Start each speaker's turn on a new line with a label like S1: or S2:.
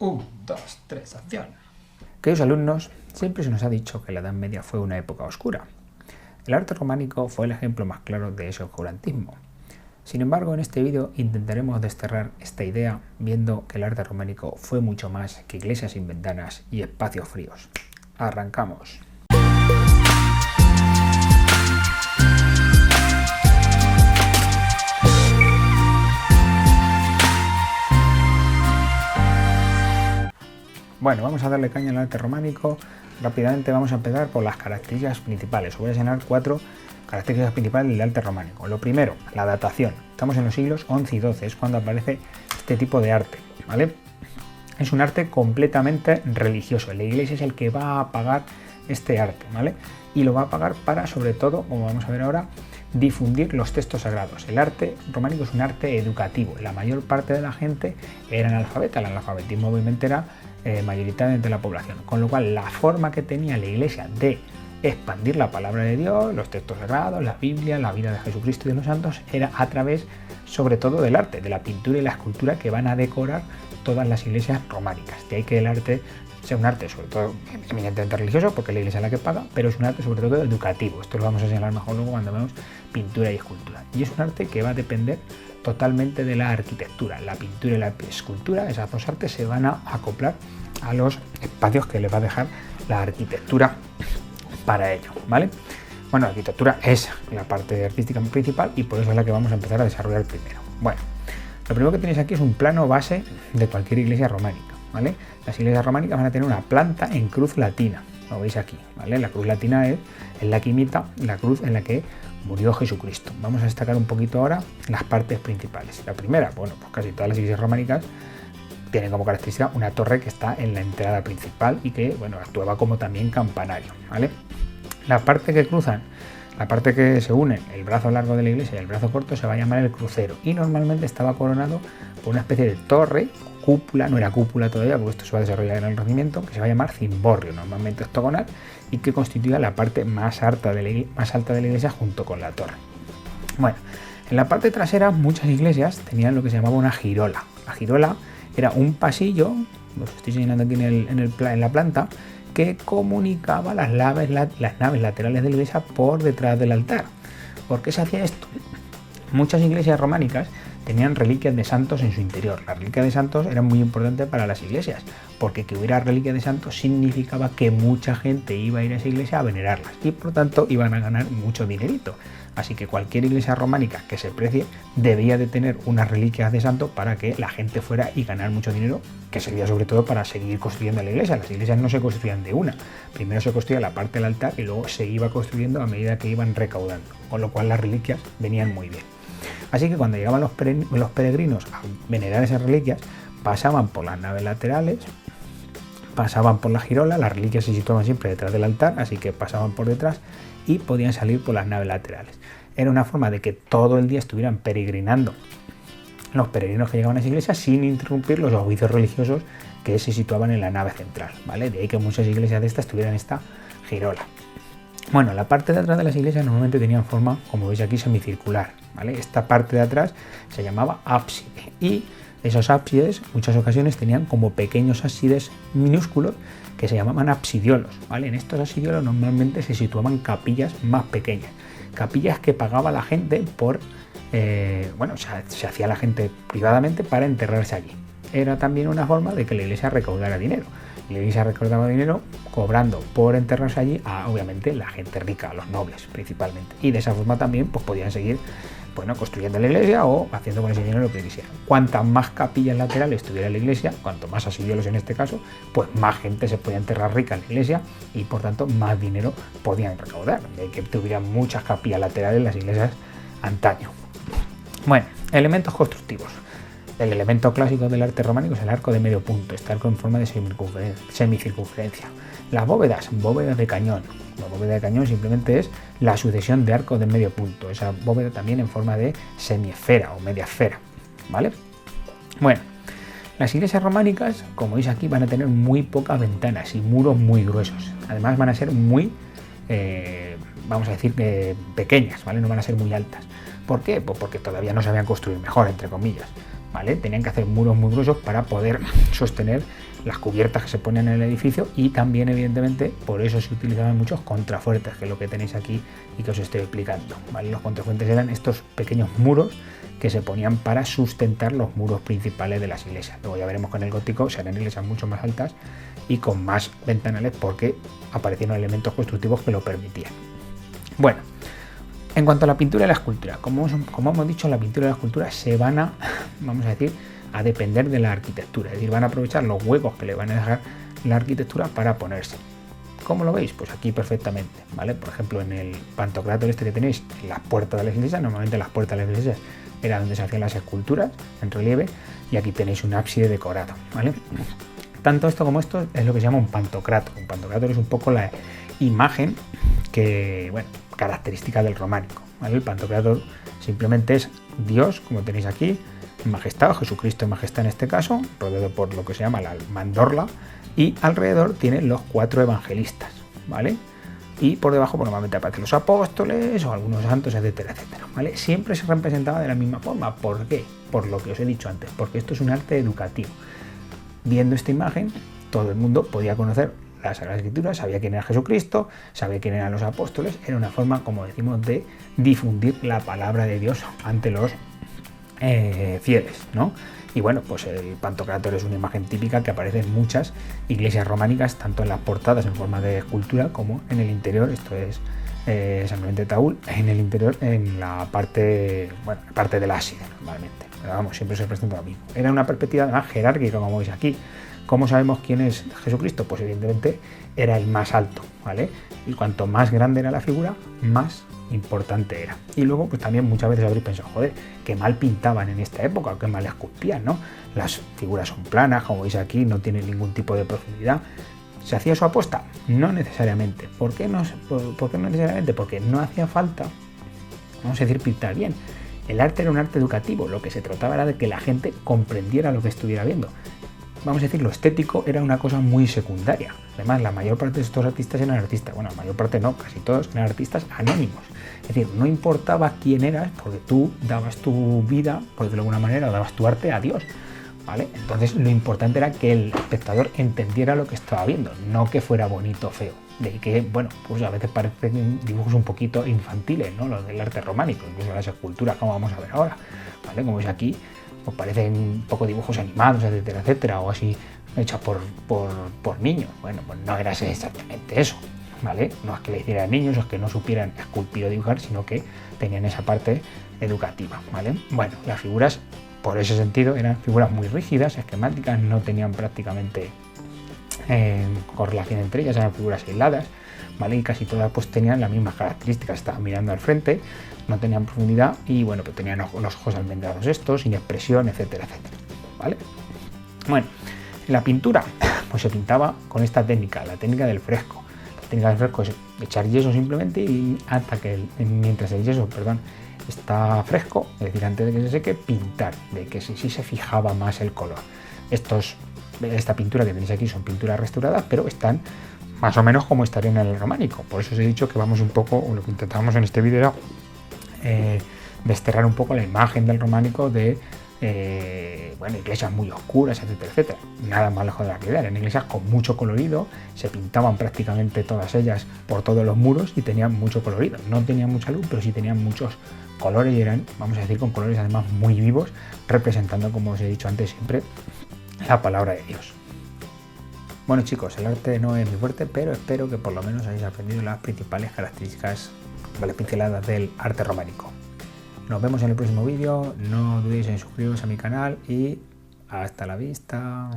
S1: 1, 2, 3, acción.
S2: Queridos alumnos, siempre se nos ha dicho que la Edad Media fue una época oscura. El arte románico fue el ejemplo más claro de ese oscurantismo. Sin embargo, en este vídeo intentaremos desterrar esta idea viendo que el arte románico fue mucho más que iglesias sin ventanas y espacios fríos. ¡Arrancamos! Bueno, vamos a darle caña al arte románico. Rápidamente vamos a empezar por las características principales. Os voy a enseñar 4 características principales del arte románico. Lo primero, la datación. Estamos en los siglos XI y XII, es cuando aparece este tipo de arte, ¿vale? Es un arte completamente religioso. La iglesia es el que va a pagar este arte, ¿vale? Y lo va a pagar para, sobre todo, como vamos a ver ahora, difundir los textos sagrados. El arte románico es un arte educativo. La mayor parte de la gente era analfabeta. El analfabetismo obviamente era mayoritario entre la población. Con lo cual, la forma que tenía la iglesia de expandir la palabra de Dios, los textos sagrados, la Biblia, la vida de Jesucristo y de los santos, era a través, sobre todo, del arte, de la pintura y la escultura que van a decorar todas las iglesias románicas. De ahí que el arte sea un arte, sobre todo, eminentemente religioso, porque la iglesia es la que paga, pero es un arte, sobre todo, educativo. Esto lo vamos a señalar mejor luego cuando vemos pintura y escultura. Y es un arte que va a depender totalmente de la arquitectura. La pintura y la escultura, esas dos artes, se van a acoplar a los espacios que le va a dejar la arquitectura para ello, ¿vale? Bueno, la arquitectura es la parte artística principal y por eso es la que vamos a empezar a desarrollar primero. Bueno, lo primero que tenéis aquí es un plano base de cualquier iglesia románica, ¿vale? Las iglesias románicas van a tener una planta en cruz latina, lo veis aquí, ¿vale? La cruz latina es la que imita la cruz en la que murió Jesucristo. Vamos a destacar un poquito ahora las partes principales. La primera, bueno, pues casi todas las iglesias románicas tienen como característica una torre que está en la entrada principal y que, bueno, actuaba como también campanario, ¿vale? La parte que cruzan, la parte que se une el brazo largo de la iglesia y el brazo corto se va a llamar el crucero y normalmente estaba coronado por una especie de torre, cúpula, no era cúpula todavía porque esto se va a desarrollar en el Renacimiento, que se va a llamar cimborrio, normalmente octogonal, y que constituía la parte más alta de la iglesia junto con la torre. Bueno, en la parte trasera muchas iglesias tenían lo que se llamaba una girola. La girola era un pasillo, lo estoy señalando aquí en la planta, que comunicaba las naves laterales de la iglesia por detrás del altar. ¿Por qué se hacía esto? Muchas iglesias románicas tenían reliquias de santos en su interior. Las reliquias de santos eran muy importantes para las iglesias, porque que hubiera reliquias de santos significaba que mucha gente iba a ir a esa iglesia a venerarlas y por tanto iban a ganar mucho dinerito. Así que cualquier iglesia románica que se precie debía de tener unas reliquias de santo para que la gente fuera y ganar mucho dinero, que servía sobre todo para seguir construyendo la iglesia. Las iglesias no se construían de una. Primero se construía la parte del altar y luego se iba construyendo a medida que iban recaudando, con lo cual las reliquias venían muy bien. Así que cuando llegaban los peregrinos a venerar esas reliquias, pasaban por las naves laterales, pasaban por la girola, las reliquias se situaban siempre detrás del altar, así que pasaban por detrás y podían salir por las naves laterales. Era una forma de que todo el día estuvieran peregrinando los peregrinos que llegaban a esa iglesia sin interrumpir los oficios religiosos que se situaban en la nave central, ¿vale? De ahí que muchas iglesias de estas tuvieran esta girola. Bueno, la parte de atrás de las iglesias normalmente tenían forma, como veis aquí, semicircular, ¿vale? Esta parte de atrás se llamaba ábside y esos ábsides en muchas ocasiones tenían como pequeños ábsides minúsculos que se llamaban absidiolos, ¿vale? En estos absidiolos normalmente se situaban capillas más pequeñas, capillas que pagaba la gente por, se hacía la gente privadamente para enterrarse allí. Era también una forma de que la iglesia recaudara dinero. La iglesia recaudaba dinero cobrando por enterrarse allí a, obviamente, la gente rica, a los nobles principalmente. Y de esa forma también pues, podían seguir construyendo la iglesia o haciendo con ese dinero lo que quisieran. Cuantas más capillas laterales tuviera la iglesia, cuanto más absidiolos en este caso, pues más gente se podía enterrar rica en la iglesia y por tanto más dinero podían recaudar. De ahí que tuvieran muchas capillas laterales en las iglesias antaño. Bueno, elementos constructivos. El elemento clásico del arte románico es el arco de medio punto, este arco en forma de semicircunferencia. Las bóvedas de cañón. La bóveda de cañón simplemente es la sucesión de arcos de medio punto. Esa bóveda también en forma de semiesfera o media esfera, ¿vale? Bueno, las iglesias románicas, como veis aquí, van a tener muy pocas ventanas y muros muy gruesos. Además van a ser muy, pequeñas, ¿vale? No van a ser muy altas. ¿Por qué? Pues porque todavía no sabían construir mejor, entre comillas, ¿vale? Tenían que hacer muros muy gruesos para poder sostener las cubiertas que se ponen en el edificio, y también evidentemente por eso se utilizaban muchos contrafuertes, que es lo que tenéis aquí y que os estoy explicando, ¿vale? Los contrafuertes eran estos pequeños muros que se ponían para sustentar los muros principales de las iglesias. Luego ya veremos que en el gótico serán iglesias mucho más altas y con más ventanales, porque aparecieron elementos constructivos que lo permitían. Bueno, en cuanto a la pintura y la escultura, como hemos dicho, la pintura y la escultura se van a, vamos a decir, a depender de la arquitectura, es decir, van a aprovechar los huecos que le van a dejar la arquitectura para ponerse. ¿Cómo lo veis? Pues aquí perfectamente, ¿vale? Por ejemplo, en el pantocrátor este que tenéis en las puertas de las iglesias, normalmente las puertas de las iglesias era donde se hacían las esculturas en relieve, y aquí tenéis un ábside decorado, ¿vale? Tanto esto como esto es lo que se llama un pantocrátor. Un pantocrátor es un poco la imagen que, bueno, característica del románico, ¿vale? El pantocrátor simplemente es Dios, como tenéis aquí, en majestad, o Jesucristo en majestad en este caso, rodeado por lo que se llama la mandorla, y alrededor tiene los 4 evangelistas, ¿vale? Y por debajo, pues, normalmente aparecen los apóstoles o algunos santos, etcétera, etcétera, ¿vale? Siempre se representaba de la misma forma. ¿Por qué? Por lo que os he dicho antes, porque esto es un arte educativo. Viendo esta imagen, todo el mundo podía conocer las Sagradas Escrituras, sabía quién era Jesucristo, sabía quién eran los apóstoles. Era una forma, como decimos, de difundir la palabra de Dios ante los fieles, ¿no? Y bueno, pues el pantocrátor es una imagen típica que aparece en muchas iglesias románicas, tanto en las portadas en forma de escultura como en el interior. Esto es San Clemente Taúl, en el interior, en la parte, bueno, parte del ábside normalmente. Pero vamos, siempre se presenta lo mismo. Era una perspectiva más jerárquica, como veis aquí. ¿Cómo sabemos quién es Jesucristo? Pues evidentemente era el más alto, ¿vale? Y cuanto más grande era la figura, más importante era. Y luego, pues también muchas veces habréis pensado, joder, qué mal pintaban en esta época, qué mal esculpían, ¿no? Las figuras son planas, como veis aquí, no tienen ningún tipo de profundidad. ¿Se hacía su aposta? No necesariamente. ¿Por qué no necesariamente? Porque no hacía falta, vamos a decir, pintar bien. El arte era un arte educativo, lo que se trataba era de que la gente comprendiera lo que estuviera viendo. Vamos a decir, lo estético era una cosa muy secundaria. Además, la mayor parte de estos artistas eran artistas, bueno, la mayor parte no, casi todos eran artistas anónimos. Es decir, no importaba quién eras, porque tú dabas tu vida, por decirlo de alguna manera, o dabas tu arte a Dios, ¿vale? Entonces, lo importante era que el espectador entendiera lo que estaba viendo, no que fuera bonito o feo. De ahí que, bueno, pues a veces parecen dibujos un poquito infantiles, ¿no? Los del arte románico, incluso las esculturas, como vamos a ver ahora, ¿vale? Como veis aquí, pues parecen un poco dibujos animados, etcétera, etcétera, o así hechos por niños. Bueno, pues no era exactamente eso, ¿vale? No es que le hicieran niños, es que no supieran esculpir o dibujar, sino que tenían esa parte educativa, ¿vale? Bueno, las figuras, por ese sentido, eran figuras muy rígidas, esquemáticas, no tenían prácticamente correlación entre ellas, eran figuras aisladas, ¿vale? Y casi todas pues tenían las mismas características, estaban mirando al frente, no tenían profundidad y, bueno, pues tenían los ojos almendrados estos, sin expresión, etcétera, etcétera, ¿vale? Bueno, en la pintura pues se pintaba con esta técnica, la técnica del fresco. La técnica del fresco es echar yeso simplemente y mientras el yeso, está fresco, es decir, antes de que se seque, pintar, de que sí se fijaba más el color. Esta pintura que tenéis aquí son pinturas restauradas, pero están más o menos como estarían en el románico. Por eso os he dicho que vamos un poco, o lo que intentamos en este vídeo era desterrar un poco la imagen del románico de iglesias muy oscuras, etcétera, etcétera. Nada más lejos de la realidad. Eran iglesias con mucho colorido, se pintaban prácticamente todas ellas por todos los muros y tenían mucho colorido. No tenían mucha luz, pero sí tenían muchos colores y eran, vamos a decir, con colores además muy vivos, representando, como os he dicho antes, siempre la palabra de Dios. Bueno, chicos, el arte no es muy fuerte, pero espero que por lo menos hayáis aprendido las principales características, las pinceladas del arte románico. Nos vemos en el próximo vídeo, no dudéis en suscribiros a mi canal y hasta la vista.